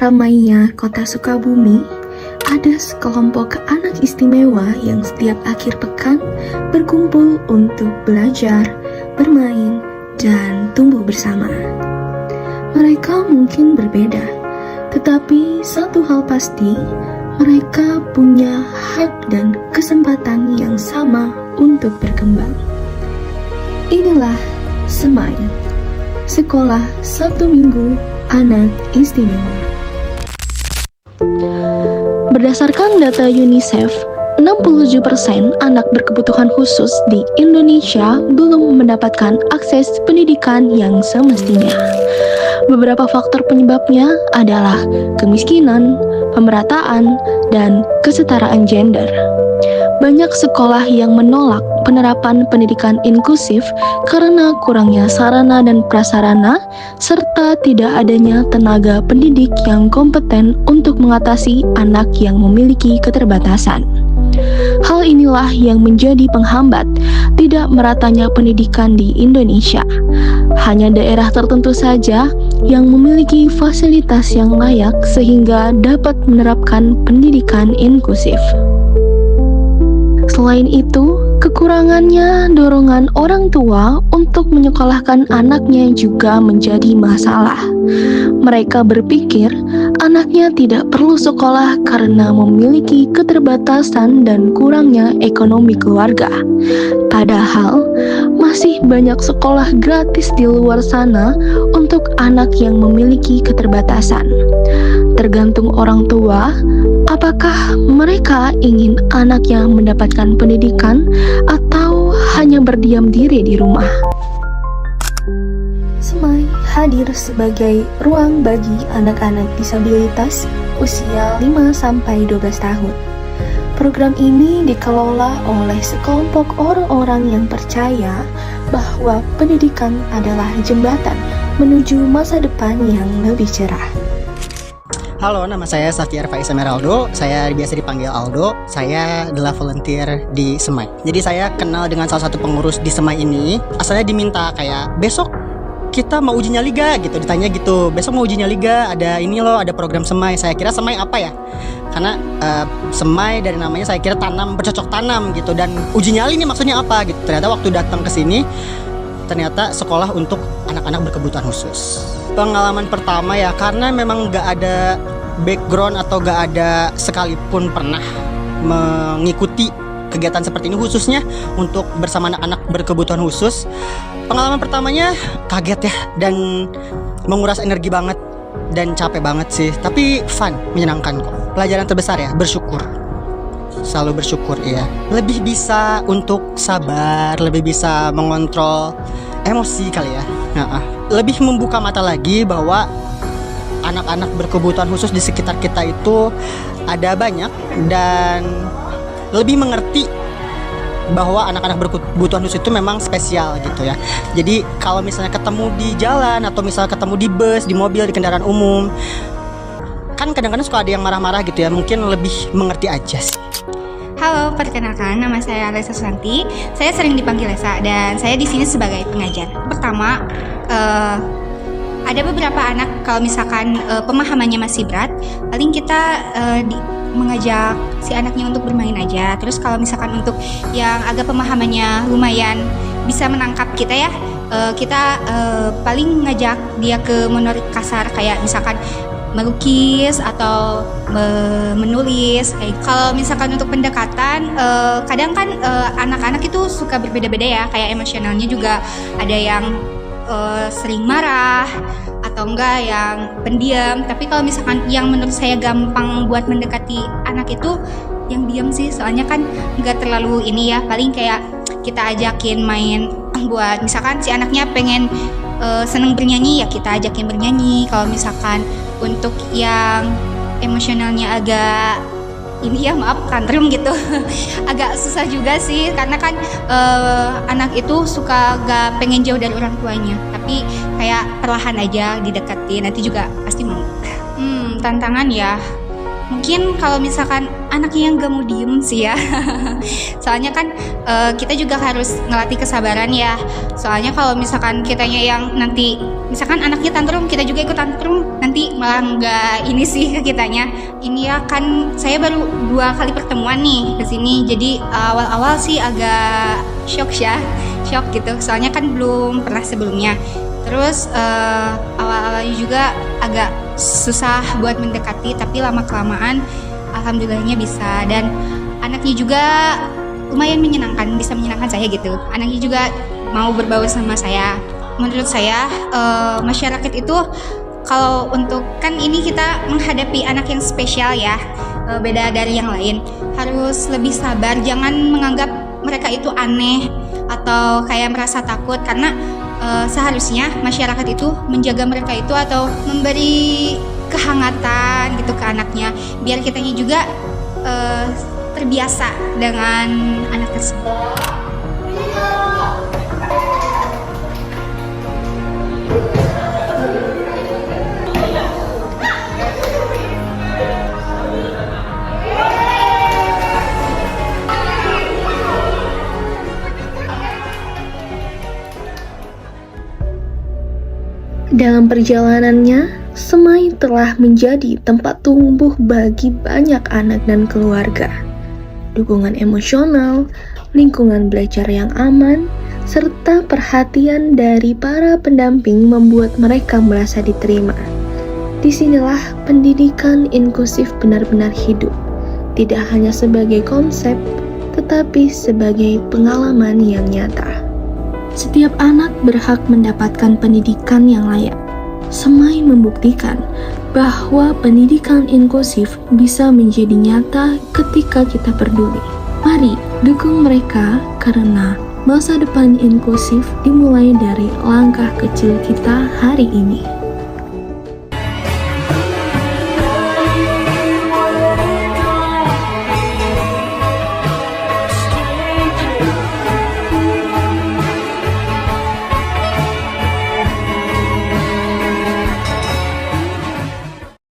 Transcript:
ramainya kota Sukabumi, ada sekelompok anak istimewa yang setiap akhir pekan berkumpul untuk belajar, bermain, dan tumbuh bersama. Mereka mungkin berbeda, tetapi satu hal pasti, mereka punya hak dan kesempatan yang sama untuk berkembang. Inilah Semai, Sekolah Sabtu Minggu Anak Istimewa. Berdasarkan data UNICEF, 67% anak berkebutuhan khusus di Indonesia belum mendapatkan akses pendidikan yang semestinya. Beberapa faktor penyebabnya adalah kemiskinan, pemerataan, dan kesetaraan gender. Banyak sekolah yang menolak penerapan pendidikan inklusif karena kurangnya sarana dan prasarana, serta tidak adanya tenaga pendidik yang kompeten untuk mengatasi anak yang memiliki keterbatasan. Hal inilah yang menjadi penghambat tidak meratanya pendidikan di Indonesia. Hanya daerah tertentu saja yang memiliki fasilitas yang layak sehingga dapat menerapkan pendidikan inklusif. Selain itu, kekurangannya dorongan orang tua untuk menyekolahkan anaknya juga menjadi masalah. Mereka berpikir anaknya tidak perlu sekolah karena memiliki keterbatasan dan kurangnya ekonomi keluarga. Padahal, masih banyak sekolah gratis di luar sana untuk anak yang memiliki keterbatasan. Tergantung orang tua, apakah mereka ingin anaknya mendapatkan pendidikan atau hanya berdiam diri di rumah. Semai hadir sebagai ruang bagi anak-anak disabilitas usia 5-12 tahun. Program ini dikelola oleh sekelompok orang-orang yang percaya bahwa pendidikan adalah jembatan menuju masa depan yang lebih cerah. Halo, nama saya Safiar Faiz Emeraldo. Saya biasa dipanggil Aldo. Saya adalah volunteer di Semai. Jadi saya kenal dengan salah satu pengurus di Semai ini. Asalnya diminta kayak besok kita mau uji nyali ga gitu, ditanya gitu. Besok mau uji nyali ga, ada ini loh, ada program Semai. Saya kira Semai apa ya? Karena Semai dari namanya saya kira tanam, bercocok tanam gitu. Dan uji nyali ini maksudnya apa gitu. Ternyata waktu datang ke sini, ternyata sekolah untuk anak-anak berkebutuhan khusus. Pengalaman pertama ya, karena memang gak ada background atau gak ada sekalipun pernah mengikuti kegiatan seperti ini, khususnya untuk bersama anak-anak berkebutuhan khusus. Pengalaman pertamanya kaget ya, dan menguras energi banget dan capek banget sih, tapi fun, menyenangkan kok. Pelajaran terbesar ya, bersyukur. Selalu bersyukur ya. Lebih bisa untuk sabar, lebih bisa mengontrol emosi kali ya. Lebih membuka mata lagi bahwa anak-anak berkebutuhan khusus di sekitar kita itu ada banyak, dan lebih mengerti bahwa anak-anak berkebutuhan khusus itu memang spesial gitu ya. Jadi kalau misalnya ketemu di jalan atau misalnya ketemu di bus, di mobil, di kendaraan umum, kan kadang-kadang suka ada yang marah-marah gitu ya, mungkin lebih mengerti aja sih. Halo, perkenalkan, nama saya Lesa Susanti. Saya sering dipanggil Lesa dan saya di sini sebagai pengajar. Pertama, ada beberapa anak kalau misalkan pemahamannya masih berat, paling kita mengajak si anaknya untuk bermain aja. Terus kalau misalkan untuk yang agak pemahamannya lumayan bisa menangkap kita ya, kita paling ngajak dia ke motorik kasar, kayak misalkan melukis atau menulis. Kalau misalkan untuk pendekatan, kadang kan anak-anak itu suka berbeda-beda ya, kayak emosionalnya juga ada yang sering marah atau enggak yang pendiam. Tapi kalau misalkan yang menurut saya gampang buat mendekati anak itu yang diam sih, soalnya kan enggak terlalu ini ya, paling kayak kita ajakin main buat misalkan si anaknya pengen seneng bernyanyi, ya kita ajakin bernyanyi. Kalau misalkan untuk yang emosionalnya agak ini ya, maaf, tantrum gitu agak susah juga sih, karena kan anak itu suka gak pengen jauh dari orang tuanya, tapi kayak perlahan aja dideketin, nanti juga pasti mau. Tantangan ya, Mungkin kalau misalkan anaknya yang gak mau diem sih ya. Soalnya kan kita juga harus ngelatih kesabaran ya. Soalnya kalau misalkan kitanya yang nanti misalkan anaknya tantrum, kita juga ikut tantrum, nanti malah nggak ini sih ke kitanya. Ini ya kan saya baru 2 kali pertemuan nih ke sini. Jadi awal-awal sih agak shock gitu. Soalnya kan belum pernah sebelumnya. Terus awal-awalnya juga agak susah buat mendekati, tapi lama-kelamaan alhamdulillahnya bisa. Dan anaknya juga lumayan menyenangkan, bisa menyenangkan saya gitu. Anaknya juga mau berbaur sama saya. Menurut saya masyarakat itu kalau untuk kan ini kita menghadapi anak yang spesial ya, beda dari yang lain, harus lebih sabar, jangan menganggap mereka itu aneh atau kayak merasa takut, karena seharusnya masyarakat itu menjaga mereka itu atau memberi kehangatan gitu ke anaknya, biar kitanya juga terbiasa dengan anak tersebut. Dalam perjalanannya, Semai telah menjadi tempat tumbuh bagi banyak anak dan keluarga. Dukungan emosional, lingkungan belajar yang aman, serta perhatian dari para pendamping membuat mereka merasa diterima. Disinilah pendidikan inklusif benar-benar hidup, tidak hanya sebagai konsep, tetapi sebagai pengalaman yang nyata. Setiap anak berhak mendapatkan pendidikan yang layak. Semai membuktikan bahwa pendidikan inklusif bisa menjadi nyata ketika kita peduli. Mari dukung mereka, karena masa depan inklusif dimulai dari langkah kecil kita hari ini.